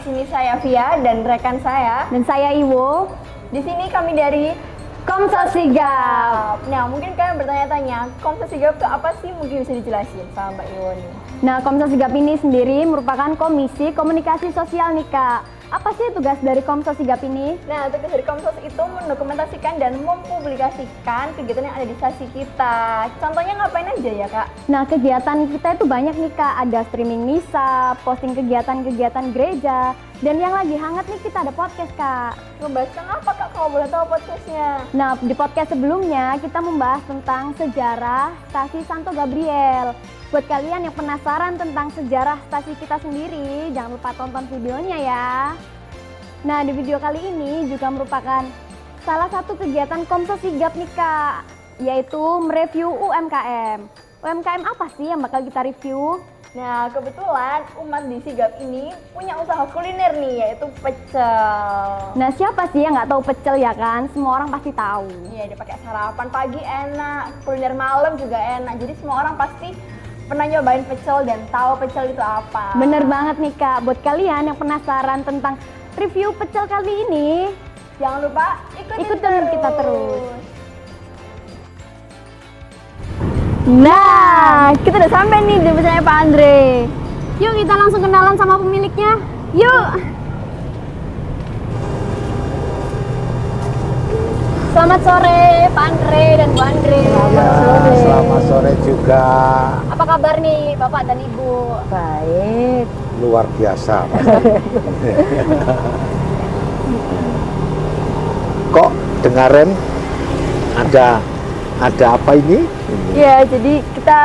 Di sini saya Via dan rekan saya. Dan saya Iwo. Di sini kami dari Komsos Sigap. Nah, mungkin kalian bertanya-tanya, Komsos Sigap itu apa sih? Mungkin bisa dijelasin sama Mbak Iwo nih. Nah, Komsos Sigap ini sendiri merupakan Komisi Komunikasi Sosial nih, Kak. Apa sih tugas dari Komsos Sigap ini? Nah, tugas dari Komsos itu mendokumentasikan dan mempublikasikan kegiatan yang ada di stasi kita. Contohnya ngapain aja ya, Kak? Nah, kegiatan kita itu banyak nih, Kak. Ada streaming misa, posting kegiatan-kegiatan gereja, dan yang lagi hangat nih kita ada podcast, Kak. Ngebahas tentang apa, Kak, kalau boleh tahu podcastnya? Nah, di podcast sebelumnya kita membahas tentang sejarah stasi Santo Gabriel. Buat kalian yang penasaran tentang sejarah stasi kita sendiri, jangan lupa tonton videonya ya. Nah, di video kali ini juga merupakan salah satu kegiatan Komsos Sigap nih, Kak, yaitu mereview UMKM. UMKM apa sih yang bakal kita review? Nah, kebetulan umat di Sigap ini punya usaha kuliner nih, yaitu pecel. Nah, siapa sih yang nggak tahu pecel ya kan? Semua orang pasti tahu. Iya, dia pakai sarapan pagi enak, kuliner malam juga enak. Jadi semua orang pasti pernah nyobain pecel dan tahu pecel itu apa. Bener banget nih, Kak. Buat kalian yang penasaran tentang review pecel kali ini, jangan lupa ikutin kita terus. Nah, kita udah sampai nih di pecelnya Pak Andre. Yuk kita langsung kenalan sama pemiliknya. Yuk. Selamat sore Pak Andre dan Bu Andre. Selamat sore juga. Apa kabar nih Bapak dan Ibu? Baik. Luar biasa pasti. Kok dengarin ada apa ini? Iya, jadi kita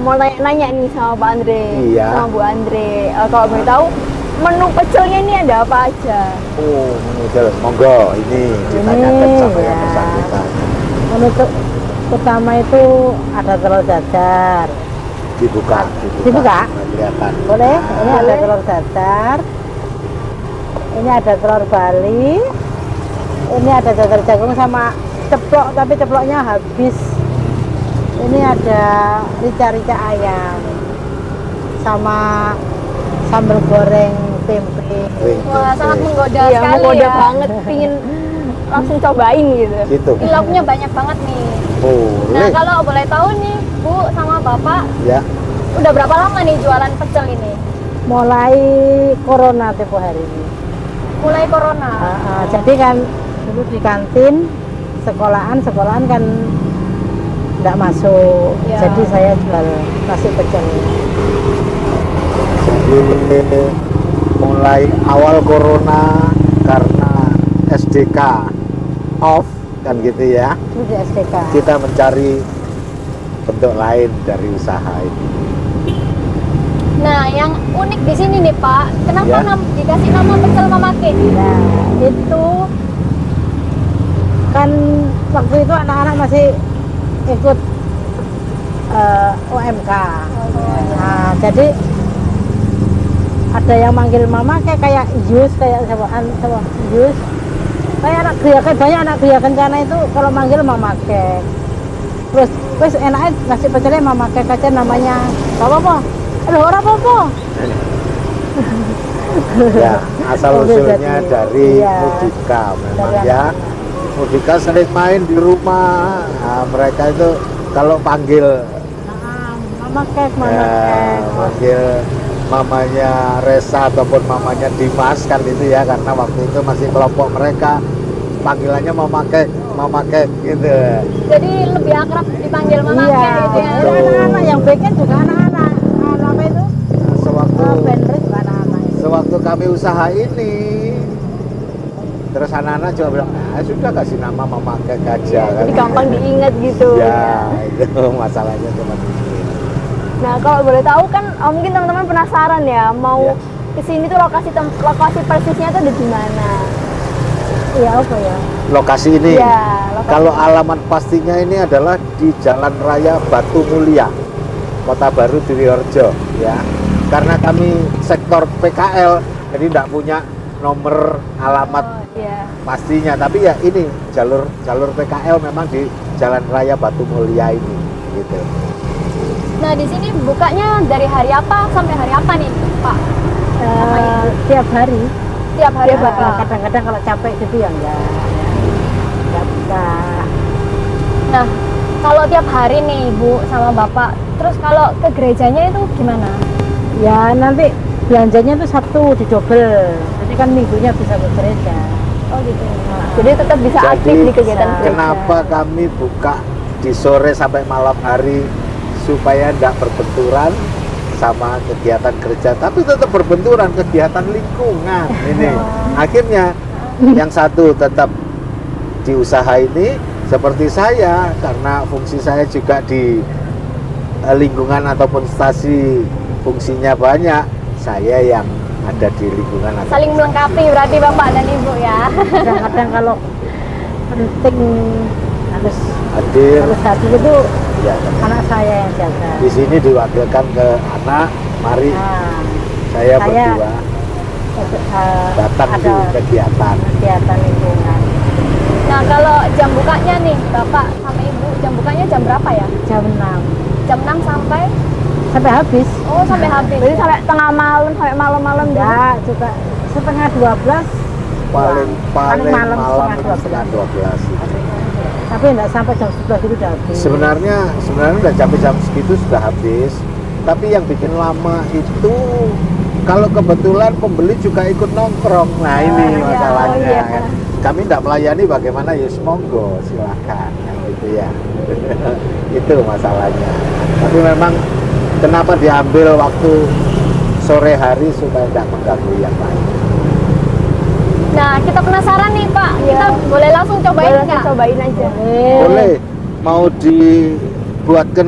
mau nanya nih sama Pak Andre, Iya. sama Bu Andre. Kalau boleh tahu, menu pecelnya ini ada apa aja? Oh, menudel. Monggo, ini ditanyakan sama yang ya. bersangkutan. Menu pertama itu ada telur dadar. Dibuka. Dibuka? Nggak kelihatan. Boleh? Ini ada telur dadar. Ini ada telur Bali. Ini ada dadar jagung sama ceplok, tapi ceploknya habis. Ini ada rica-rica ayam sama sambal goreng tempe. Wah, sangat menggoda Iya, sekali menggoda ya. banget. Pingin langsung cobain gitu. Gitu. Ini lauknya banyak banget nih. Nah, Boleh. kalau boleh tahu nih, Bu sama Bapak, Ya. udah berapa lama nih jualan pecel ini? Mulai corona tempo hari ini. Mulai corona. Jadi kan dulu di kantin sekolahan kan nggak masuk. Ya. Jadi saya jual nasi pecel. Jadi mulai awal corona karena SDK off kan gitu ya. Itu di SDK. Kita mencari bentuk lain dari usaha ini. Nah, yang unik di sini nih Pak, kenapa Ya. dikasih nama pecel Mamake? Nah, itu kan waktu itu anak-anak masih ikut OMK. Nah, jadi ada yang manggil mama kayak Yus, kayak sama Yus. Kayak anak kriakan, banyak anak kriakan karena itu kalau manggil mama kek. Terus enaknya nasi pecelnya mama kek aja namanya. Gak apa-apa. Aduh, orang apa-apa. Ya, asal usulnya Jadi, dari iya. Mudika memang Dari ya. Mudika sering main di rumah. Nah, mereka itu kalau panggil Mama kek, mama ya, kek. manggil mamanya Resa ataupun mamanya Dimas kan itu ya, karena waktu itu masih kelompok mereka panggilannya mama kek gitu. Jadi lebih akrab dipanggil Mamake Iya, gitu ya. ada anak-anak yang bikin juga anak-anak. Apa itu? Nah, Bandres juga anak-anak. sewaktu kami usaha ini, terus anak-anak juga bilang, sudah kasih nama mama kek aja kan. Jadi gampang diingat gitu. Ya, itu masalahnya cuma itu. Nah, kalau boleh tahu kan mungkin teman-teman penasaran ya, mau Ya. kesini tuh lokasi persisnya tuh ada di mana? Iya, apa ya? Lokasi ini, Ya, lokasi. kalau alamat pastinya ini adalah di Jalan Raya Batu Mulia, Kota Baru Diriorjo ya. Karena kami sektor PKL, jadi tidak punya nomor alamat Iya. pastinya, tapi ya ini jalur PKL memang di Jalan Raya Batu Mulia ini gitu. Nah, di sini bukanya dari hari apa sampai hari apa nih, Pak? Tiap hari. Tiap hari Tiap hari. buka. Kadang-kadang kalau capek gitu ya enggak buka. Nah, kalau tiap hari nih Ibu sama Bapak, terus kalau ke gerejanya itu gimana? Ya nanti belanjanya tuh Sabtu didobel. Jadi kan minggunya bisa ke gereja. Oh gitu. Jadi tetap bisa Jadi, aktif di kegiatan bisa. gereja. Kenapa kami buka di sore sampai malam hari supaya tidak berbenturan sama kegiatan gereja, tapi tetap berbenturan kegiatan lingkungan ini. Akhirnya yang satu tetap di usaha ini seperti saya, karena fungsi saya juga di lingkungan ataupun stasi fungsinya banyak, saya yang ada di lingkungan atau Saling melengkapi berarti Bapak dan Ibu ya. Kadang-kadang kalau penting harus hadir. hadir itu Ya, anak saya yang jaga. di sini diwakilkan ke anak, mari Nah, saya saya- berdua eh, datang di ada kegiatan. kegiatan lingkungan Nah, kalau jam bukanya nih Bapak sama Ibu, jam bukanya jam berapa ya? jam 6 Jam 6 sampai habis. oh sampai habis. Jadi sampai tengah malam, sampai malam-malam gitu. Ya, juga setengah 12 Paling Paling malam malam setengah itu setengah 12. tapi enggak sampai jam 11 itu udah habis. Sebenarnya udah sampai jam segitu sudah habis. Tapi yang bikin lama itu kalau kebetulan pembeli juga ikut nongkrong. Nah ini iya. masalahnya. Oh, iya. Kami tidak melayani bagaimana, ya monggo silakan yang gitu ya. Itu masalahnya. Tapi memang kenapa diambil waktu sore hari supaya tidak mengganggu yang lain. Nah, kita penasaran nih Pak, Iya. kita boleh langsung cobain Boleh nggak? cobain aja. Boleh mau dibuatkan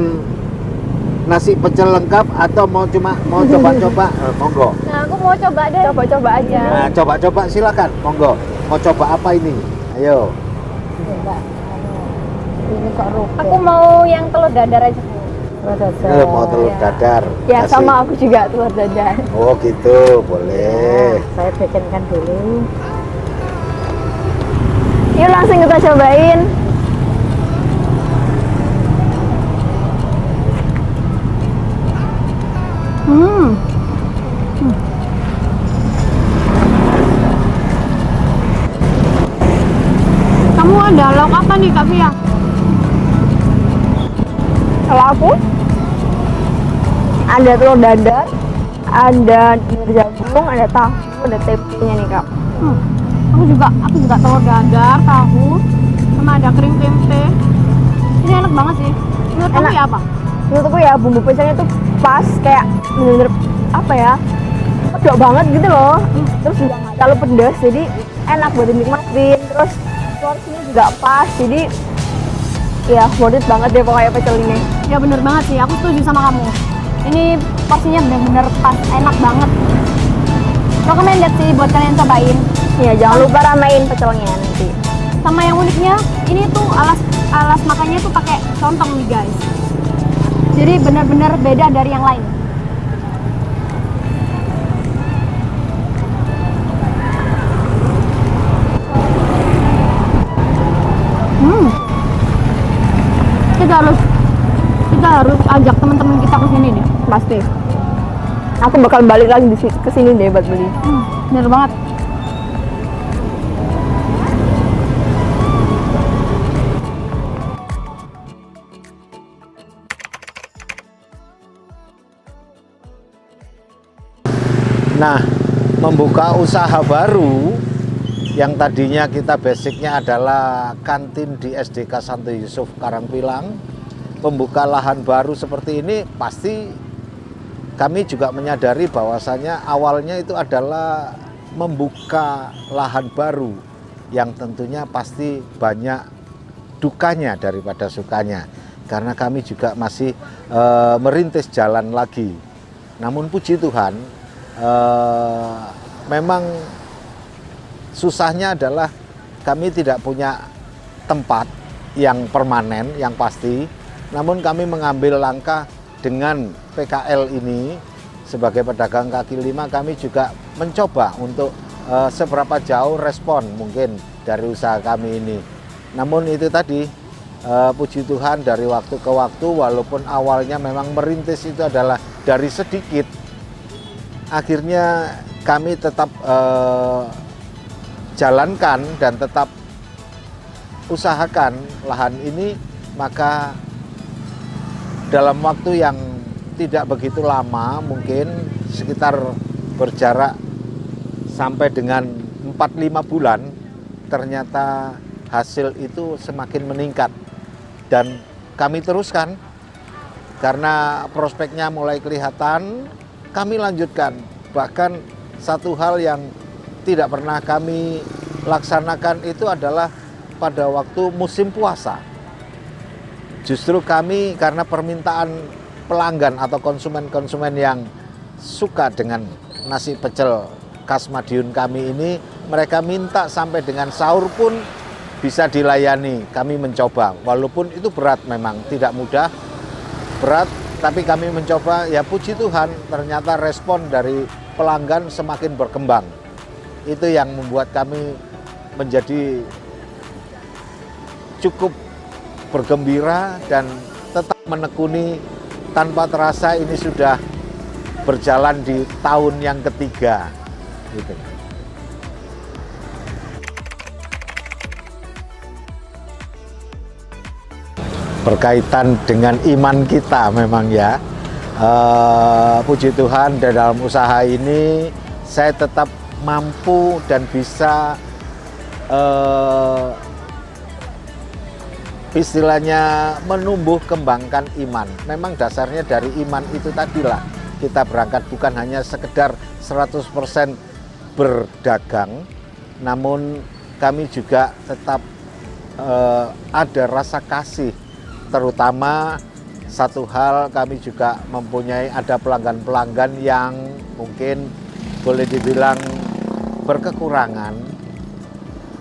nasi pecel lengkap atau mau coba-coba, monggo. Nah, aku mau coba deh. Coba-coba aja. Nah, coba-coba silakan, monggo. Mau coba apa ini? Ayo. Enggak, ini kok rumput. Aku mau yang telur dadar aja. Mau telur dadar. Ya Kasih. sama aku juga telur dadar. Oh gitu, boleh. Saya bikinkan dulu. Yuk langsung kita cobain. Kamu ada lauk apa nih Kak Fia? Kalau aku ada telur dadar, ada telur jagung, ada tahu, ada tempenya nih kak. Aku juga telur dadar, tahu, sama ada kering tempe. Ini enak banget sih. Menurut kamu Enak. ya apa? Menurutku ya bumbu pecelnya tuh pas, kayak bener-bener apa ya, pedok banget gitu loh. Terus juga nggak terlalu pedas, jadi enak buat dinikmatin. Terus porsinya juga pas, jadi ya worth it banget deh pokoknya pecel ini. Ya bener banget sih, aku setuju sama kamu. Ini porsinya bener-bener pas, enak banget. Recommended sih buat kalian cobain. Ya jangan lupa ramein pecelnya nanti. Sama yang uniknya, ini tuh alas makannya tuh pakai contong nih guys. Jadi bener-bener beda dari yang lain. Kita harus ajak teman-teman kita ke sini deh. Pasti. Aku bakal balik lagi ke sini deh buat beli. Bener banget. Nah, membuka usaha baru yang tadinya kita basicnya adalah kantin di SDK Santo Yusuf Karangpilang, membuka lahan baru seperti ini pasti kami juga menyadari bahwasanya awalnya itu adalah membuka lahan baru yang tentunya pasti banyak dukanya daripada sukanya, karena kami juga masih merintis jalan lagi. Namun puji Tuhan, memang susahnya adalah kami tidak punya tempat yang permanen, yang pasti. Namun kami mengambil langkah dengan PKL ini sebagai pedagang kaki lima, kami juga mencoba untuk seberapa jauh respon mungkin dari usaha kami ini. Namun itu tadi, puji Tuhan dari waktu ke waktu, walaupun awalnya memang merintis itu adalah dari sedikit, akhirnya kami tetap jalankan dan tetap usahakan lahan ini, maka dalam waktu yang tidak begitu lama, mungkin sekitar berjarak sampai dengan 4-5 bulan, ternyata hasil itu semakin meningkat. Dan kami teruskan, karena prospeknya mulai kelihatan, kami lanjutkan. Bahkan satu hal yang tidak pernah kami laksanakan itu adalah pada waktu musim puasa. Justru kami, karena permintaan pelanggan atau konsumen-konsumen yang suka dengan nasi pecel khas Madiun kami ini, mereka minta sampai dengan sahur pun bisa dilayani. Kami mencoba, walaupun itu berat, memang tidak mudah, berat, tapi kami mencoba. Ya puji Tuhan, ternyata respon dari pelanggan semakin berkembang. Itu yang membuat kami menjadi cukup bergembira dan tetap menekuni. Tanpa terasa ini sudah berjalan di tahun yang ketiga, gitu. Berkaitan dengan iman kita memang ya, puji Tuhan dalam usaha ini saya tetap mampu dan bisa istilahnya menumbuh kembangkan iman. Memang dasarnya dari iman itu tadilah kita berangkat, bukan hanya sekedar 100% berdagang, namun kami juga tetap ada rasa kasih. Terutama satu hal, kami juga mempunyai ada pelanggan-pelanggan yang mungkin boleh dibilang berkekurangan.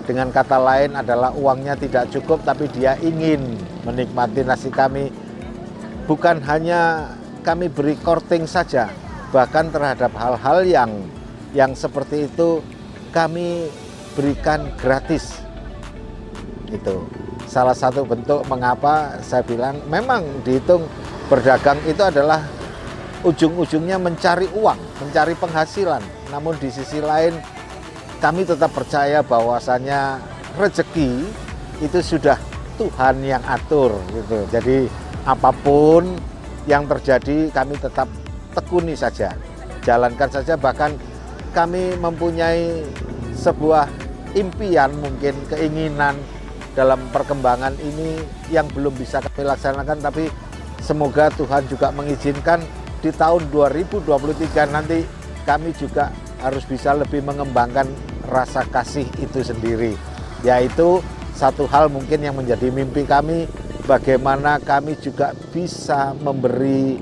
Dengan kata lain adalah uangnya tidak cukup, tapi dia ingin menikmati nasi kami. Bukan hanya kami beri korting saja, bahkan terhadap hal-hal yang seperti itu kami berikan gratis. Itu salah satu bentuk mengapa saya bilang memang dihitung berdagang itu adalah ujung-ujungnya mencari uang, mencari penghasilan. Namun di sisi lain kami tetap percaya bahwasannya rezeki itu sudah Tuhan yang atur, gitu. Jadi apapun yang terjadi kami tetap tekuni saja, jalankan saja. Bahkan kami mempunyai sebuah impian, mungkin keinginan dalam perkembangan ini yang belum bisa kami laksanakan, tapi semoga Tuhan juga mengizinkan di tahun 2023 nanti kami juga harus bisa lebih mengembangkan rasa kasih itu sendiri. Yaitu satu hal mungkin yang menjadi mimpi kami, bagaimana kami juga bisa memberi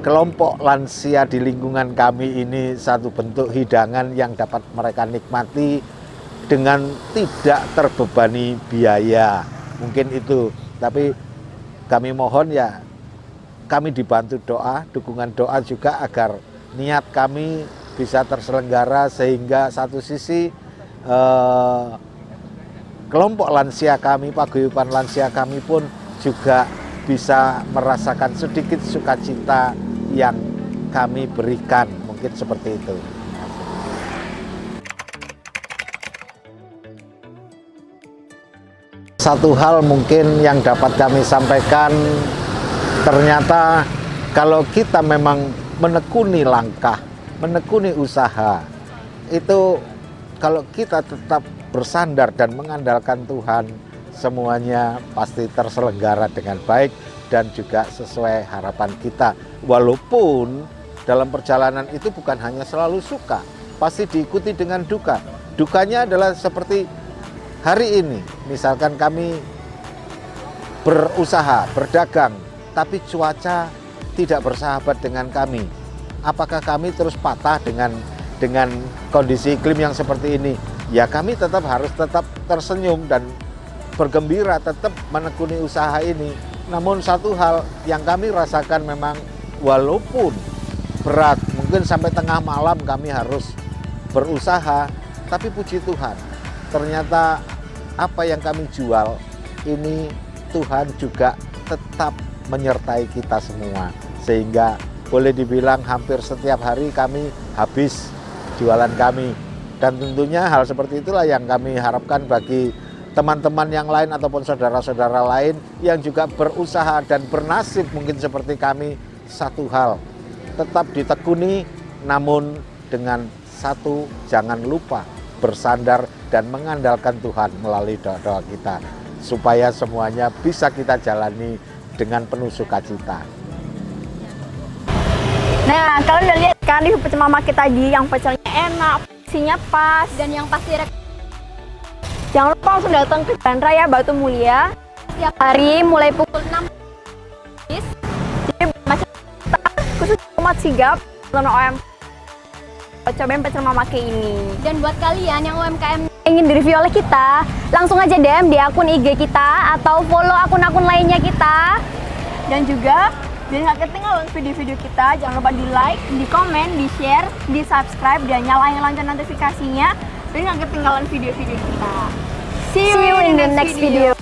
kelompok lansia di lingkungan kami ini satu bentuk hidangan yang dapat mereka nikmati dengan tidak terbebani biaya. Mungkin itu, tapi kami mohon ya, kami dibantu doa, dukungan doa juga agar niat kami bisa terselenggara, sehingga satu sisi kelompok lansia kami, paguyuban lansia kami pun juga bisa merasakan sedikit sukacita yang kami berikan, mungkin seperti itu. Satu hal mungkin yang dapat kami sampaikan, ternyata kalau kita memang menekuni langkah, menekuni usaha, itu kalau kita tetap bersandar dan mengandalkan Tuhan, semuanya pasti terselenggara dengan baik dan juga sesuai harapan kita. Walaupun dalam perjalanan itu bukan hanya selalu suka, pasti diikuti dengan duka. Dukanya adalah seperti hari ini, misalkan kami berusaha, berdagang, tapi cuaca tidak bersahabat dengan kami. Apakah kami terus patah dengan kondisi iklim yang seperti ini? Ya kami tetap harus tetap tersenyum dan bergembira, tetap menekuni usaha ini. Namun satu hal yang kami rasakan memang walaupun berat, mungkin sampai tengah malam kami harus berusaha, tapi puji Tuhan, ternyata apa yang kami jual ini Tuhan juga tetap menyertai kita semua. Sehingga boleh dibilang hampir setiap hari kami habis jualan kami. Dan tentunya hal seperti itulah yang kami harapkan bagi teman-teman yang lain ataupun saudara-saudara lain yang juga berusaha dan bernasib mungkin seperti kami. Satu hal, tetap ditekuni, namun dengan satu, jangan lupa bersandar dan mengandalkan Tuhan melalui doa-doa kita, supaya semuanya bisa kita jalani dengan penuh sukacita. Nah, kalian udah lihat kan di pecel mama kita tadi yang pecelnya enak, porsinya pas, Dan yang pasti jangan lupa langsung datang ke Jalan Raya Batu Mulia setiap hari mulai pukul 6. jadi masyarakat khusus umat sigap nonton OM cobain pecel mama kayak ini. Dan buat kalian yang UMKM ingin direview oleh kita, langsung aja DM di akun IG kita atau follow akun-akun lainnya kita. Dan juga biar nggak ketinggalan video-video kita, jangan lupa di like, di komen, di share, di subscribe, dan nyalain lonceng notifikasinya biar nggak ketinggalan video-video kita. See you in the next video.